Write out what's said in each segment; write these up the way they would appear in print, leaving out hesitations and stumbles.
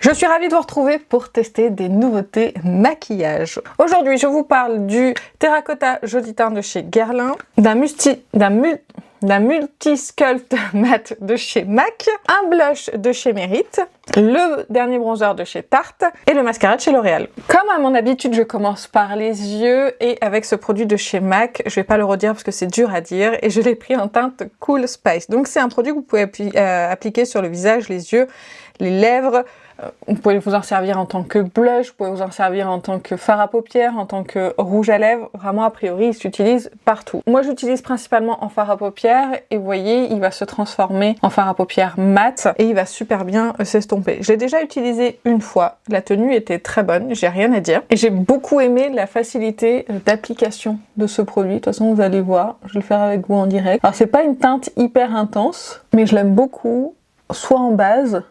Je suis ravie de vous retrouver pour tester des nouveautés maquillage. Aujourd'hui, je vous parle du Terracotta Joli Teint de chez Guerlain, d'un multi-sculpt matte de chez MAC, un blush de chez Merit, le dernier bronzer de chez Tarte et le mascara de chez L'Oréal. Comme à mon habitude, je commence par les yeux et avec ce produit de chez MAC, je vais pas le redire parce que c'est dur à dire et je l'ai pris en teinte Cool Spice. Donc c'est un produit que vous pouvez appliquer sur le visage, les yeux, les lèvres. Vous pouvez vous en servir en tant que blush, vous pouvez vous en servir en tant que fard à paupières, en tant que rouge à lèvres. Vraiment, a priori, il s'utilise partout. Moi, j'utilise principalement en fard à paupières et vous voyez, il va se transformer en fard à paupières mat et il va super bien s'estomper. Je l'ai déjà utilisé une fois. La tenue était très bonne, j'ai rien à dire. Et j'ai beaucoup aimé la facilité d'application de ce produit. De toute façon, vous allez voir, je vais le faire avec vous en direct. Alors, c'est pas une teinte hyper intense, mais je l'aime beaucoup, soit en base,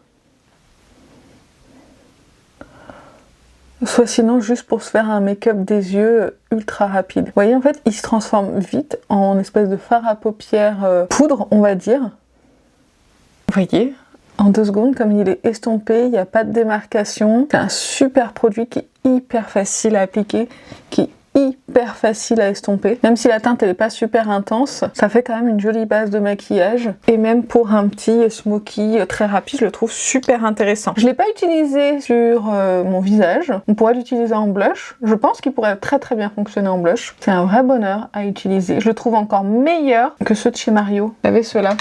soit sinon juste pour se faire un make-up des yeux ultra rapide. Vous voyez, en fait, il se transforme vite en espèce de fard à paupières poudre, on va dire. Vous voyez, en 2 secondes, comme il est estompé, il n'y a pas de démarcation. C'est un super produit qui est hyper facile à appliquer, qui est hyper facile à estomper. Même si la teinte elle est pas super intense, ça fait quand même une jolie base de maquillage. Et même pour un petit smoky très rapide, je le trouve super intéressant. Je l'ai pas utilisé sur mon visage. On pourrait l'utiliser en blush. Je pense qu'il pourrait très bien fonctionner en blush. C'est un vrai bonheur à utiliser. Je le trouve encore meilleur que ceux de chez Mario. Vous savez ceux-là?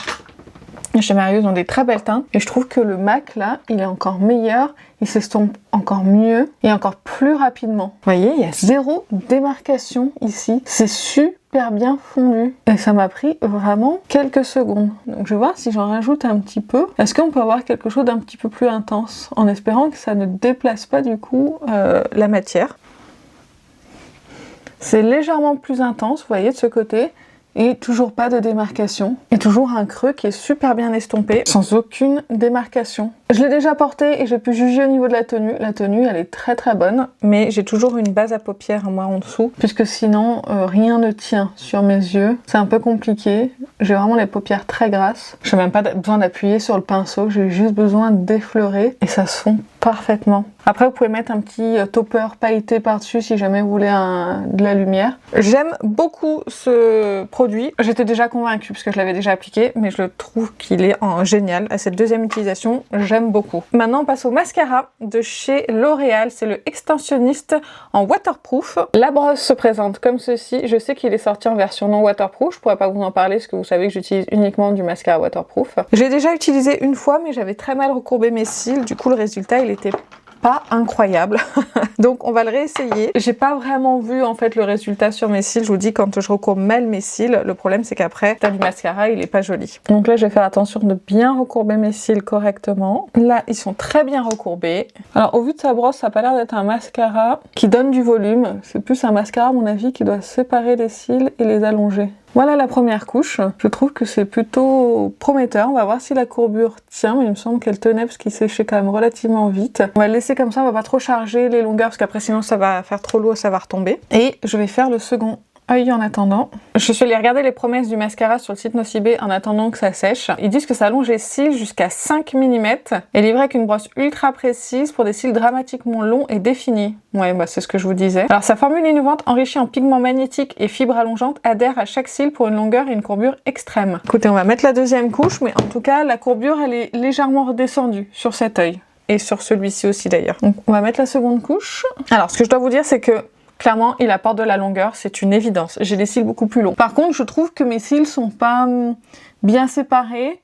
Chez Mario, ils ont des très belles teintes. Et je trouve que le MAC, là, il est encore meilleur. Il s'estompe encore mieux et encore plus rapidement. Vous voyez, il y a 0 démarcation ici. C'est super bien fondu. Et ça m'a pris vraiment quelques secondes. Donc je vais voir si j'en rajoute un petit peu. Est-ce qu'on peut avoir quelque chose d'un petit peu plus intense? En espérant que ça ne déplace pas du coup la matière. C'est légèrement plus intense, vous voyez, de ce côté. Et toujours pas de démarcation. Et toujours un creux qui est super bien estompé, sans aucune démarcation. Je l'ai déjà porté et j'ai pu juger au niveau de la tenue. La tenue, elle est très bonne, mais j'ai toujours une base à paupières moi en dessous, puisque sinon, rien ne tient sur mes yeux. C'est un peu compliqué. J'ai vraiment les paupières très grasses. Je n'ai même pas besoin d'appuyer sur le pinceau, j'ai juste besoin d'effleurer et ça se fond parfaitement. Après, vous pouvez mettre un petit topper pailleté par-dessus si jamais vous voulez de la lumière. J'aime beaucoup ce produit. J'étais déjà convaincue parce que je l'avais déjà appliqué, mais je trouve qu'il est génial. À cette deuxième utilisation, j'aime beaucoup. Maintenant, on passe au mascara de chez L'Oréal. C'est le extensionniste en waterproof. La brosse se présente comme ceci. Je sais qu'il est sorti en version non waterproof. Je pourrais pas vous en parler parce que vous savez que j'utilise uniquement du mascara waterproof. J'ai déjà utilisé une fois, mais j'avais très mal recourbé mes cils. Du coup, le résultat, il était pas incroyable. Donc on va le réessayer. J'ai pas vraiment vu en fait le résultat sur mes cils. Je vous dis, quand je recourbe mal mes cils, le problème c'est qu'après, du mascara, il est pas joli. Donc là, je vais faire attention de bien recourber mes cils correctement. Là, ils sont très bien recourbés. Alors au vu de sa brosse, ça a pas l'air d'être un mascara qui donne du volume. C'est plus un mascara à mon avis qui doit séparer les cils et les allonger. Voilà la première couche. Je trouve que c'est plutôt prometteur. On va voir si la courbure tient, mais il me semble qu'elle tenait parce qu'il séchait quand même relativement vite. On va le laisser comme ça, on va pas trop charger les longueurs parce qu'après sinon ça va faire trop lourd, ça va retomber. Et je vais faire le second œil en attendant. Je suis allée regarder les promesses du mascara sur le site Nocibé en attendant que ça sèche. Ils disent que ça allonge les cils jusqu'à 5 mm et livré avec une brosse ultra précise pour des cils dramatiquement longs et définis. Ouais, bah c'est ce que je vous disais. Alors sa formule innovante, enrichie en pigments magnétiques et fibres allongeantes, adhère à chaque cil pour une longueur et une courbure extrême. Écoutez, on va mettre la deuxième couche, mais en tout cas la courbure elle est légèrement redescendue sur cet œil. Et sur celui-ci aussi d'ailleurs. Donc on va mettre la seconde couche. Alors ce que je dois vous dire c'est que clairement, il apporte de la longueur, c'est une évidence. J'ai des cils beaucoup plus longs. Par contre, je trouve que mes cils sont pas bien séparés,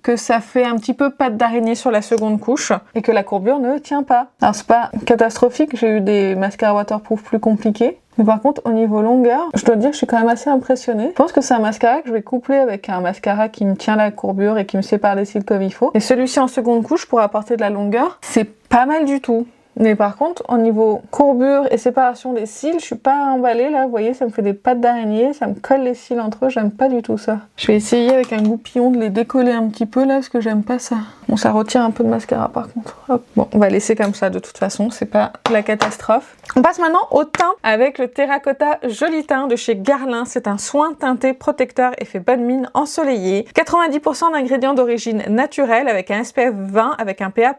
que ça fait un petit peu patte d'araignée sur la seconde couche et que la courbure ne tient pas. Alors c'est pas catastrophique, j'ai eu des mascaras waterproof plus compliqués. Mais par contre, au niveau longueur, je dois dire que je suis quand même assez impressionnée. Je pense que c'est un mascara que je vais coupler avec un mascara qui me tient la courbure et qui me sépare les cils comme il faut. Et celui-ci en seconde couche pour apporter de la longueur, c'est pas mal du tout. Mais par contre, au niveau courbure et séparation des cils, je suis pas emballée là, vous voyez, ça me fait des pattes d'araignée, ça me colle les cils entre eux, j'aime pas du tout ça. Je vais essayer avec un goupillon de les décoller un petit peu là, parce que j'aime pas ça. Bon, ça retire un peu de mascara par contre. Hop. Bon, on va laisser comme ça de toute façon, c'est pas la catastrophe. On passe maintenant au teint avec le Terracotta Joli Teint de chez Guerlain. C'est un soin teinté protecteur effet bonne mine ensoleillé. 90% d'ingrédients d'origine naturelle avec un SPF 20 avec un PA+++.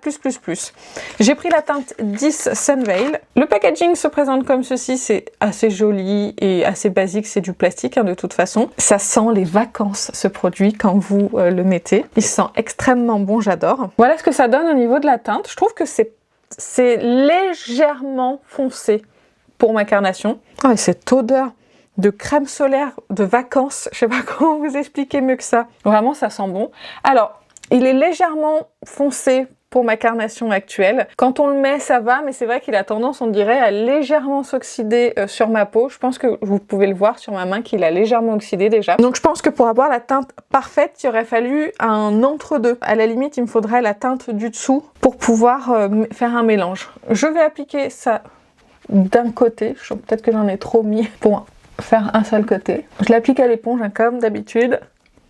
J'ai pris la teinte 10 Sunveil. Le packaging se présente comme ceci, c'est assez joli et assez basique, c'est du plastique de toute façon. Ça sent les vacances ce produit quand vous le mettez. Il sent extrêmement bon, j'adore. Voilà ce que ça donne au niveau de la teinte. Je trouve que c'est légèrement foncé pour ma carnation. Oh, et cette odeur de crème solaire de vacances, je sais pas comment vous expliquer mieux que ça. Vraiment, ça sent bon. Alors, il est légèrement foncé pour ma carnation actuelle. Quand on le met, ça va, mais c'est vrai qu'il a tendance, on dirait, à légèrement s'oxyder sur ma peau. Je pense que vous pouvez le voir sur ma main qu'il a légèrement oxydé déjà. Donc je pense que pour avoir la teinte parfaite, il aurait fallu un entre-deux. À la limite, il me faudrait la teinte du dessous pour pouvoir faire un mélange. Je vais appliquer ça d'un côté. Peut-être que j'en ai trop mis pour faire un seul côté. Je l'applique à l'éponge, hein, comme d'habitude.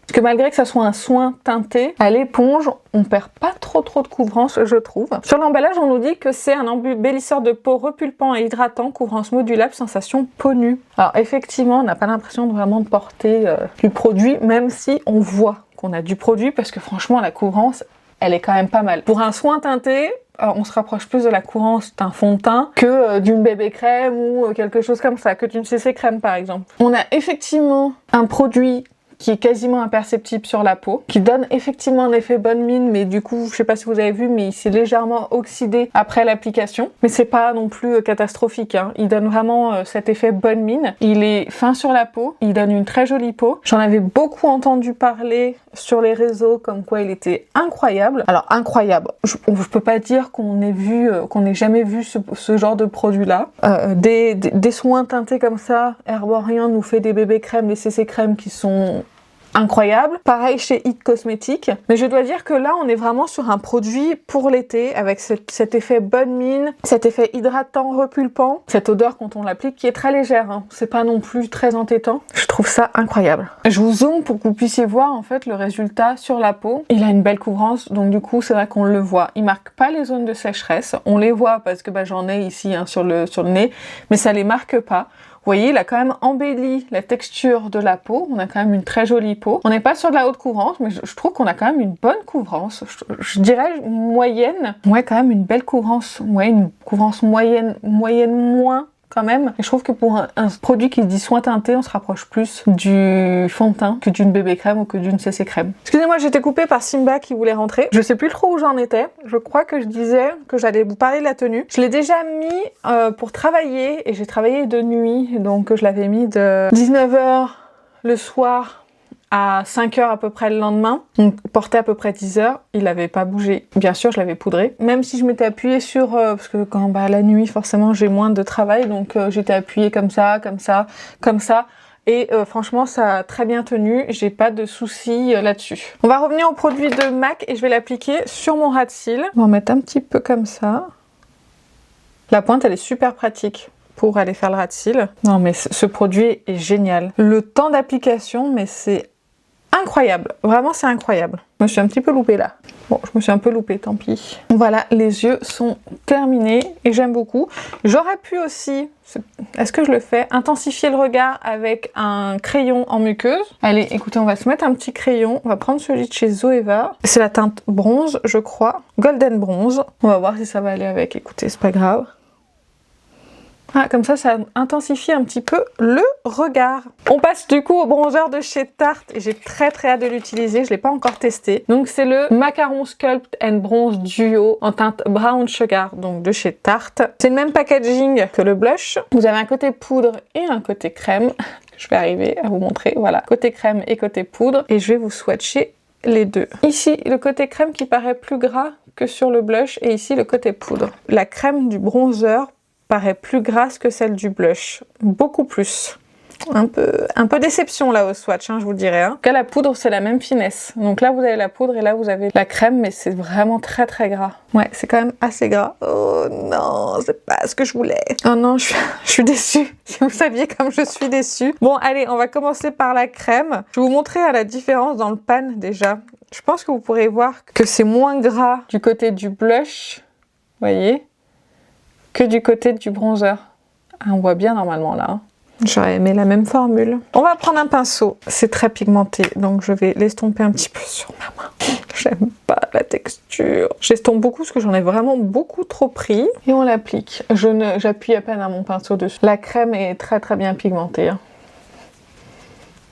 Parce que malgré que ça soit un soin teinté, à l'éponge, on perd pas trop de couvrance, je trouve. Sur l'emballage, on nous dit que c'est un embellisseur de peau repulpant et hydratant, couvrance modulable, sensation peau nue. Alors effectivement, on n'a pas l'impression vraiment de porter du produit, même si on voit qu'on a du produit, parce que franchement, la couvrance, elle est quand même pas mal. Pour un soin teinté, on se rapproche plus de la couvrance d'un fond de teint que d'une bébé crème ou quelque chose comme ça, que d'une CC crème par exemple. On a effectivement un produit qui est quasiment imperceptible sur la peau, qui donne effectivement un effet bonne mine, mais du coup, je sais pas si vous avez vu, mais il s'est légèrement oxydé après l'application. Mais c'est pas non plus catastrophique, hein. Il donne vraiment cet effet bonne mine. Il est fin sur la peau, il donne une très jolie peau. J'en avais beaucoup entendu parler sur les réseaux, comme quoi il était incroyable. Alors incroyable, je peux pas dire qu'on ait jamais vu ce genre de produit-là. Des soins teintés comme ça, Herborian nous fait des bébés crèmes, des CC crèmes qui sont incroyable. Pareil chez It Cosmetics. Mais je dois dire que là, on est vraiment sur un produit pour l'été avec cet effet bonne mine, cet effet hydratant, repulpant, cette odeur quand on l'applique qui est très légère. Hein. C'est pas non plus très entêtant. Je trouve ça incroyable. Je vous zoome pour que vous puissiez voir en fait le résultat sur la peau. Il a une belle couvrance, donc du coup, c'est vrai qu'on le voit. Il marque pas les zones de sécheresse. On les voit parce que j'en ai ici hein, sur le nez, mais ça les marque pas. Vous voyez, il a quand même embelli la texture de la peau. On a quand même une très jolie peau. On n'est pas sur de la haute couvrance, mais je trouve qu'on a quand même une bonne couvrance. Je dirais moyenne. Ouais, quand même une belle couvrance. Ouais, une couvrance moyenne moins quand même. Et je trouve que pour un produit qui se dit soin teinté, on se rapproche plus du fond de teint que d'une bébé crème ou que d'une CC crème. Excusez-moi, j'étais coupée par Simba qui voulait rentrer. Je sais plus trop où j'en étais. Je crois que je disais que j'allais vous parler de la tenue. Je l'ai déjà mis pour travailler et j'ai travaillé de nuit. Donc je l'avais mis de 19h le soir à 5h à peu près le lendemain, donc porté à peu près 10h, il avait pas bougé. Bien sûr, je l'avais poudré. Même si je m'étais appuyée sur... parce que quand la nuit, forcément, j'ai moins de travail, donc j'étais appuyée comme ça. Et franchement, ça a très bien tenu. J'ai pas de soucis là-dessus. On va revenir au produit de MAC et je vais l'appliquer sur mon ras de cils. On va en mettre un petit peu comme ça. La pointe, elle est super pratique pour aller faire le ras de cils. Non, mais ce produit est génial. Le temps d'application, mais c'est incroyable, vraiment c'est incroyable. Je me suis un petit peu loupée là. Bon, je me suis un peu loupée, tant pis. Voilà, les yeux sont terminés et j'aime beaucoup. J'aurais pu aussi, est-ce que je le fais, intensifier le regard avec un crayon en muqueuse. Allez, écoutez, on va se mettre un petit crayon. On va prendre celui de chez Zoeva. C'est la teinte bronze, je crois. Golden bronze. On va voir si ça va aller avec. Écoutez, c'est pas grave. Ah, comme ça intensifie un petit peu le regard. On passe du coup au bronzer de chez Tarte et j'ai très hâte de l'utiliser, je l'ai pas encore testé. Donc c'est le Macaron Sculpt and Bronze Duo en teinte Brown Sugar, donc de chez Tarte. C'est le même packaging que le blush. Vous avez un côté poudre et un côté crème. Je vais arriver à vous montrer, voilà, côté crème et côté poudre. Et je vais vous swatcher les deux. Ici, le côté crème qui paraît plus gras que sur le blush et ici le côté poudre. La crème du bronzer paraît plus grasse que celle du blush, beaucoup plus. un peu déception là au swatch, hein, je vous le dirais. Hein. En tout cas, la poudre, c'est la même finesse. Donc là, vous avez la poudre et là, vous avez la crème, mais c'est vraiment très très gras. Ouais, c'est quand même assez gras. Oh non, c'est pas ce que je voulais. Oh non, je suis déçue. Si vous saviez comme je suis déçue. Bon, allez, on va commencer par la crème. Je vais vous montrer la différence dans le pan déjà. Je pense que vous pourrez voir que c'est moins gras du côté du blush, vous voyez, que du côté du bronzer. Ah, on voit bien normalement là. Hein. J'aurais aimé la même formule. On va prendre un pinceau. C'est très pigmenté, donc je vais l'estomper un petit peu sur ma main. J'aime pas la texture. J'estompe beaucoup parce que j'en ai vraiment beaucoup trop pris. Et on l'applique. J'appuie à peine à mon pinceau dessus. La crème est très très bien pigmentée. Hein.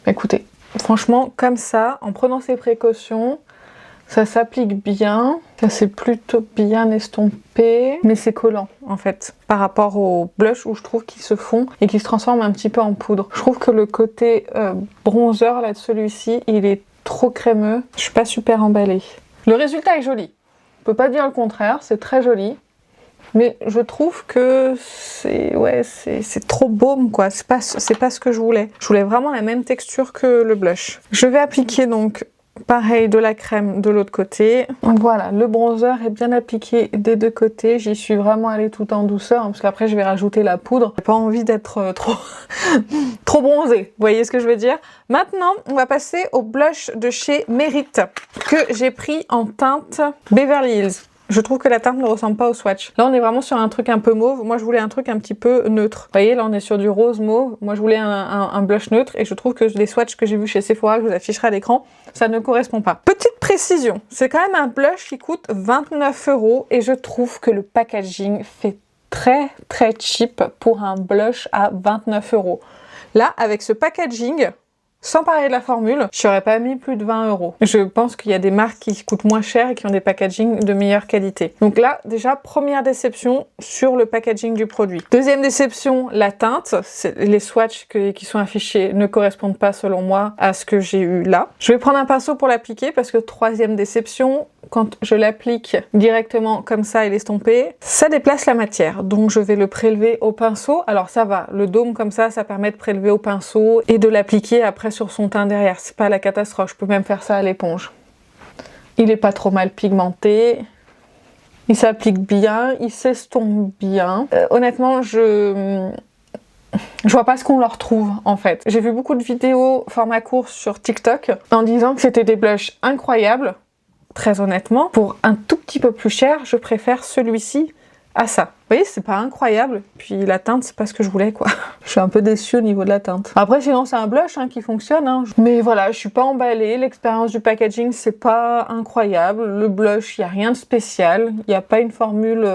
Écoutez, franchement, comme ça, en prenant ses précautions, ça s'applique bien, ça c'est plutôt bien estompé, mais c'est collant en fait, par rapport au blush où je trouve qu'ils se fond et qu'ils se transforment un petit peu en poudre. Je trouve que le côté bronzer là de celui-ci, il est trop crémeux, je suis pas super emballée. Le résultat est joli, on peut pas dire le contraire, c'est très joli. Mais je trouve que c'est trop baume quoi, c'est pas ce que je voulais. Je voulais vraiment la même texture que le blush. Je vais appliquer donc pareil de la crème de l'autre côté. Donc voilà, le bronzer est bien appliqué des deux côtés. J'y suis vraiment allée tout en douceur hein, parce qu'après je vais rajouter la poudre. J'ai pas envie d'être trop bronzée. Vous voyez ce que je veux dire? Maintenant, on va passer au blush de chez Merit que j'ai pris en teinte Beverly Hills. Je trouve que la teinte ne ressemble pas au swatch. Là, on est vraiment sur un truc un peu mauve. Moi, je voulais un truc un petit peu neutre. Vous voyez, là, on est sur du rose mauve. Moi, je voulais un blush neutre. Et je trouve que les swatchs que j'ai vus chez Sephora, que je vous afficherai à l'écran, ça ne correspond pas. Petite précision, c'est quand même un blush qui coûte 29 €. Et je trouve que le packaging fait très, très cheap pour un blush à 29 €. Là, avec ce packaging... Sans parler de la formule, je n'aurais pas mis plus de 20 €. Je pense qu'il y a des marques qui coûtent moins cher et qui ont des packagings de meilleure qualité. Donc là, déjà, première déception sur le packaging du produit. Deuxième déception, la teinte. Les swatchs qui sont affichés ne correspondent pas, selon moi, à ce que j'ai eu là. Je vais prendre un pinceau pour l'appliquer parce que troisième déception, quand je l'applique directement comme ça et l'estomper, ça déplace la matière. Donc je vais le prélever au pinceau. Alors ça va, le dôme comme ça permet de prélever au pinceau et de l'appliquer après sur son teint derrière. C'est pas la catastrophe, je peux même faire ça à l'éponge. Il est pas trop mal pigmenté. Il s'applique bien, il s'estompe bien. Honnêtement, je vois pas ce qu'on leur trouve en fait. J'ai vu beaucoup de vidéos format court sur TikTok en disant que c'était des blushs incroyables. Très honnêtement, pour un tout petit peu plus cher, je préfère celui-ci à ça. Vous voyez, c'est pas incroyable. Puis la teinte, c'est pas ce que je voulais, quoi. Je suis un peu déçue au niveau de la teinte. Après, sinon, c'est un blush hein, qui fonctionne. Hein. Mais voilà, je suis pas emballée. L'expérience du packaging, c'est pas incroyable. Le blush, il y a rien de spécial. Il n'y a pas une formule...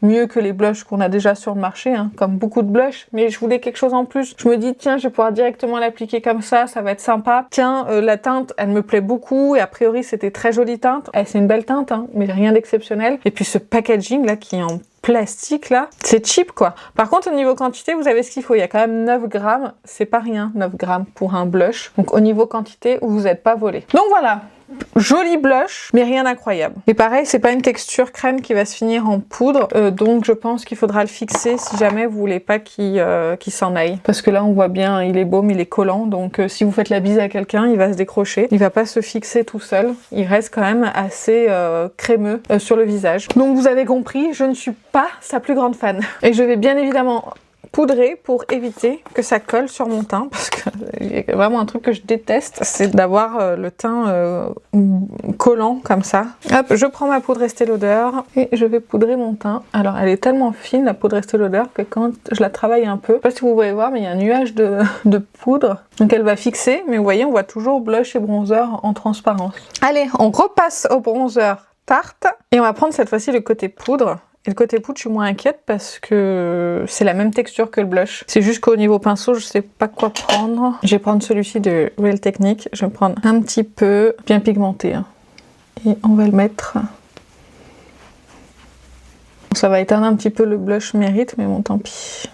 mieux que les blushs qu'on a déjà sur le marché, hein, comme beaucoup de blushs, mais je voulais quelque chose en plus. Je me dis, tiens, je vais pouvoir directement l'appliquer comme ça va être sympa. Tiens, la teinte, elle me plaît beaucoup, et a priori, c'était très jolie teinte. C'est une belle teinte, hein, mais rien d'exceptionnel. Et puis ce packaging, là, qui est en plastique, là, c'est cheap, quoi. Par contre, au niveau quantité, vous avez ce qu'il faut. Il y a quand même 9 grammes, c'est pas rien, 9 grammes pour un blush. Donc, au niveau quantité, vous n'êtes pas volé. Donc, voilà. Joli blush, mais rien d'incroyable. Et pareil, c'est pas une texture crème qui va se finir en poudre, donc je pense qu'il faudra le fixer si jamais vous voulez pas qu'il s'en aille. Parce que là, on voit bien, il est baume, il est collant, donc si vous faites la bise à quelqu'un, il va se décrocher. Il va pas se fixer tout seul. Il reste quand même assez crémeux sur le visage. Donc vous avez compris, je ne suis pas sa plus grande fan. Et je vais bien évidemment poudrer pour éviter que ça colle sur mon teint, parce que il y a vraiment un truc que je déteste, c'est d'avoir le teint collant comme ça. Hop, je prends ma poudre Estée Lauder et je vais poudrer mon teint. Alors elle est tellement fine la poudre Estée Lauder que quand je la travaille un peu, je sais pas si vous pouvez voir, mais il y a un nuage de poudre, donc elle va fixer, mais vous voyez, on voit toujours blush et bronzer en transparence. Allez, on repasse au bronzer Tarte et on va prendre cette fois-ci le côté poudre. Et le côté poudre, je suis moins inquiète parce que c'est la même texture que le blush. C'est juste qu'au niveau pinceau, je sais pas quoi prendre. Je vais prendre celui-ci de Real Technique. Je vais prendre un petit peu bien pigmenté. Hein. Et on va le mettre. Ça va éteindre un petit peu le blush Merit, mais bon, tant pis.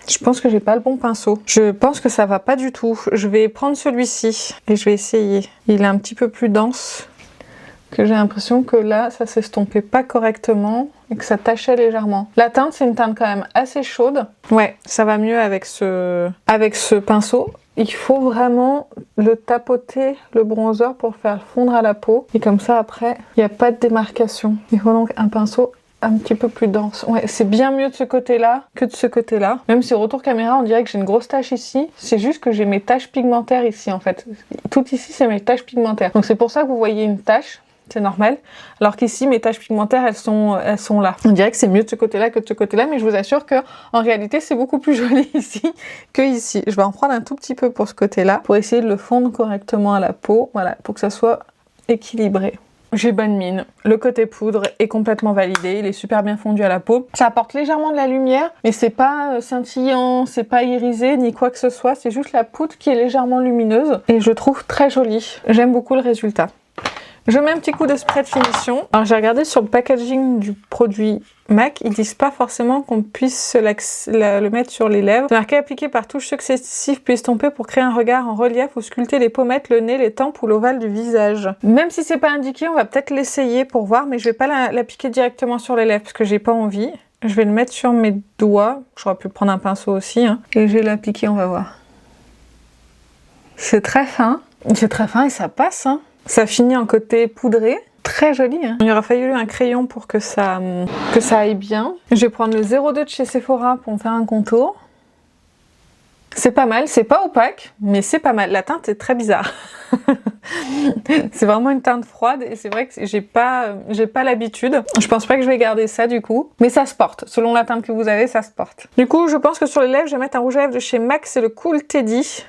Je pense que j'ai pas le bon pinceau. Je pense que ça va pas du tout. Je vais prendre celui-ci et je vais essayer. Il est un petit peu plus dense. Que j'ai l'impression que là, ça s'estompait pas correctement et que ça tachait légèrement. La teinte, c'est une teinte quand même assez chaude. Ouais, ça va mieux avec ce pinceau. Il faut vraiment le tapoter, le bronzer, pour faire fondre à la peau. Et comme ça, après, il n'y a pas de démarcation. Il faut donc un pinceau un petit peu plus dense. Ouais, c'est bien mieux de ce côté-là que de ce côté-là. Même si au retour caméra, on dirait que j'ai une grosse tache ici. C'est juste que j'ai mes taches pigmentaires ici, en fait. Tout ici, c'est mes taches pigmentaires. Donc c'est pour ça que vous voyez une tache. C'est normal. Alors qu'ici, mes taches pigmentaires, elles sont là. On dirait que c'est mieux de ce côté-là que de ce côté-là, mais je vous assure que en réalité, c'est beaucoup plus joli ici que ici. Je vais en prendre un tout petit peu pour ce côté-là, pour essayer de le fondre correctement à la peau. Voilà, pour que ça soit équilibré. J'ai bonne mine. Le côté poudre est complètement validé. Il est super bien fondu à la peau. Ça apporte légèrement de la lumière, mais c'est pas scintillant, c'est pas irisé, ni quoi que ce soit. C'est juste la poudre qui est légèrement lumineuse. Et je trouve très joli. J'aime beaucoup le résultat. Je mets un petit coup de spray de finition. Alors j'ai regardé sur le packaging du produit MAC, ils disent pas forcément qu'on puisse le mettre sur les lèvres. C'est marqué appliqué par touches successives puis estompées pour créer un regard en relief ou sculpter les pommettes, le nez, les tempes ou l'ovale du visage. Même si c'est pas indiqué, on va peut-être l'essayer pour voir, mais je vais pas l'appliquer directement sur les lèvres parce que j'ai pas envie. Je vais le mettre sur mes doigts. J'aurais pu prendre un pinceau aussi, hein. Et je vais l'appliquer, on va voir. C'est très fin. C'est très fin et ça passe, hein. Ça finit en côté poudré. Très joli, hein. Il aura fallu un crayon pour que ça aille bien. Je vais prendre le 02 de chez Sephora pour me faire un contour. C'est pas mal, c'est pas opaque, mais c'est pas mal. La teinte est très bizarre. C'est vraiment une teinte froide et c'est vrai que j'ai pas l'habitude. Je pense pas que je vais garder ça du coup, mais ça se porte. Selon la teinte que vous avez, ça se porte. Du coup, je pense que sur les lèvres, je vais mettre un rouge à lèvres de chez MAC, c'est le Cool Teddy.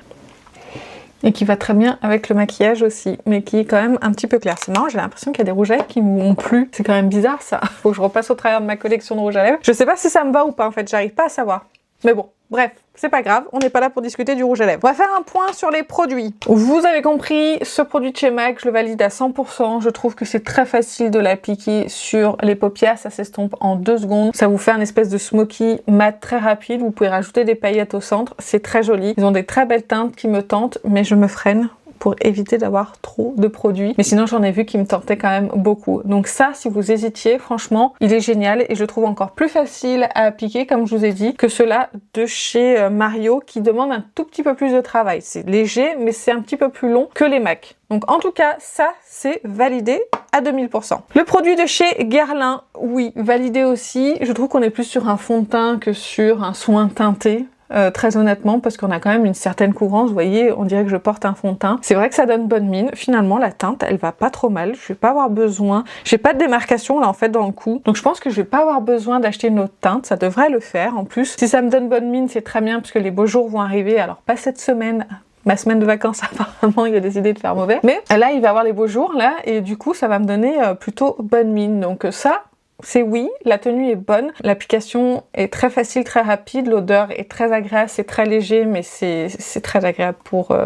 Et qui va très bien avec le maquillage aussi, mais qui est quand même un petit peu clair. C'est marrant, j'ai l'impression qu'il y a des rouges à lèvres qui m'ont plu. C'est quand même bizarre ça. Faut que je repasse au travers de ma collection de rouges à lèvres. Je sais pas si ça me va ou pas en fait, j'arrive pas à savoir. Mais bon, bref, c'est pas grave, on n'est pas là pour discuter du rouge à lèvres. On va faire un point sur les produits. Vous avez compris, ce produit de chez MAC, je le valide à 100%. Je trouve que c'est très facile de l'appliquer sur les paupières, ça s'estompe en 2 secondes. Ça vous fait un espèce de smoky mat très rapide. Vous pouvez rajouter des paillettes au centre, c'est très joli. Ils ont des très belles teintes qui me tentent, mais je me freine pour éviter d'avoir trop de produits. Mais sinon, j'en ai vu qui me tentaient quand même beaucoup. Donc ça, si vous hésitiez, franchement, il est génial et je le trouve encore plus facile à appliquer, comme je vous ai dit, que ceux-là de chez Mario qui demandent un tout petit peu plus de travail. C'est léger, mais c'est un petit peu plus long que les MAC. Donc en tout cas, ça, c'est validé à 2000%. Le produit de chez Guerlain, oui, validé aussi. Je trouve qu'on est plus sur un fond de teint que sur un soin teinté. Très honnêtement, parce qu'on a quand même une certaine couvrance, vous voyez, on dirait que je porte un fond de teint. C'est vrai que ça donne bonne mine. Finalement, la teinte, elle va pas trop mal. Je vais pas avoir besoin. J'ai pas de démarcation là en fait dans le cou, donc je pense que je vais pas avoir besoin d'acheter une autre teinte. Ça devrait le faire. En plus, si ça me donne bonne mine, c'est très bien puisque les beaux jours vont arriver. Alors pas cette semaine. Ma semaine de vacances, apparemment, il a décidé de faire mauvais. Mais là, il va y avoir les beaux jours là, et du coup, ça va me donner plutôt bonne mine. Donc ça. C'est oui, la tenue est bonne, l'application est très facile, très rapide, l'odeur est très agréable, c'est très léger mais c'est très agréable pour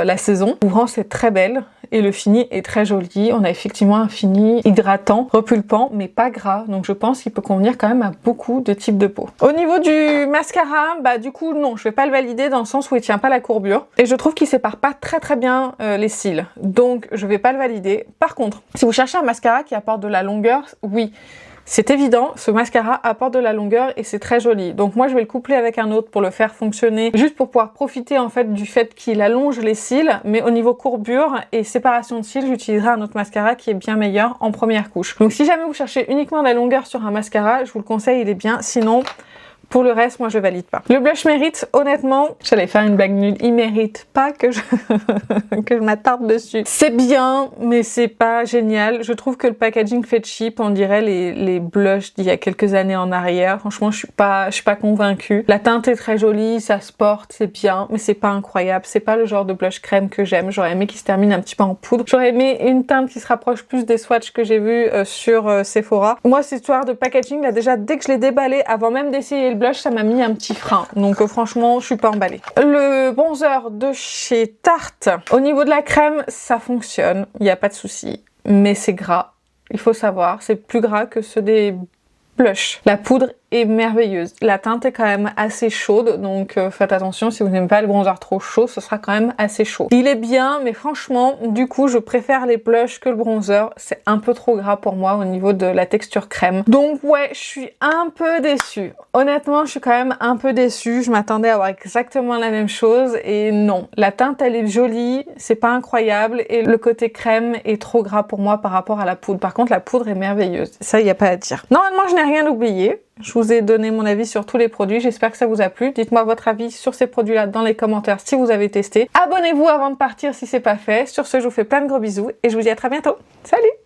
la saison. L'ouvrance est très belle et le fini est très joli. On a effectivement un fini hydratant, repulpant mais pas gras, donc je pense qu'il peut convenir quand même à beaucoup de types de peau. Au niveau du mascara, bah du coup non, je vais pas le valider dans le sens où il tient pas la courbure et je trouve qu'il sépare pas très bien les cils, donc je vais pas le valider. Par contre, si vous cherchez un mascara qui apporte de la longueur, oui. C'est évident, ce mascara apporte de la longueur et c'est très joli. Donc moi je vais le coupler avec un autre pour le faire fonctionner, juste pour pouvoir profiter en fait du fait qu'il allonge les cils, mais au niveau courbure et séparation de cils, j'utiliserai un autre mascara qui est bien meilleur en première couche. Donc si jamais vous cherchez uniquement de la longueur sur un mascara, je vous le conseille, il est bien, sinon... Pour le reste, moi je valide pas. Le blush mérite, honnêtement, j'allais faire une blague nulle, il mérite pas que je m'attarde dessus. C'est bien, mais c'est pas génial. Je trouve que le packaging fait cheap, on dirait les blushs d'il y a quelques années en arrière. Franchement, je suis pas convaincue. La teinte est très jolie, ça se porte, c'est bien, mais c'est pas incroyable. C'est pas le genre de blush crème que j'aime. J'aurais aimé qu'il se termine un petit peu en poudre. J'aurais aimé une teinte qui se rapproche plus des swatchs que j'ai vus sur Sephora. Moi, cette histoire de packaging, là, déjà, dès que je l'ai déballé, avant même d'essayer le blush, ça m'a mis un petit frein. Donc franchement, je suis pas emballée. Le bronzer de chez Tarte. Au niveau de la crème, ça fonctionne. Il n'y a pas de souci. Mais c'est gras. Il faut savoir, c'est plus gras que ceux des blushs. La poudre est merveilleuse. La teinte est quand même assez chaude, donc faites attention, si vous n'aimez pas le bronzer trop chaud, ce sera quand même assez chaud. Il est bien, mais franchement, du coup, je préfère les blushs que le bronzer. C'est un peu trop gras pour moi au niveau de la texture crème. Donc ouais, je suis un peu déçue. Honnêtement, je suis quand même un peu déçue. Je m'attendais à avoir exactement la même chose et non. La teinte, elle est jolie, c'est pas incroyable et le côté crème est trop gras pour moi par rapport à la poudre. Par contre, la poudre est merveilleuse. Ça, il n'y a pas à dire. Normalement, je n'ai rien oublié. Je vous ai donné mon avis sur tous les produits. J'espère que ça vous a plu. Dites-moi votre avis sur ces produits-là dans les commentaires si vous avez testé. Abonnez-vous avant de partir si c'est pas fait. Sur ce, je vous fais plein de gros bisous et je vous dis à très bientôt. Salut!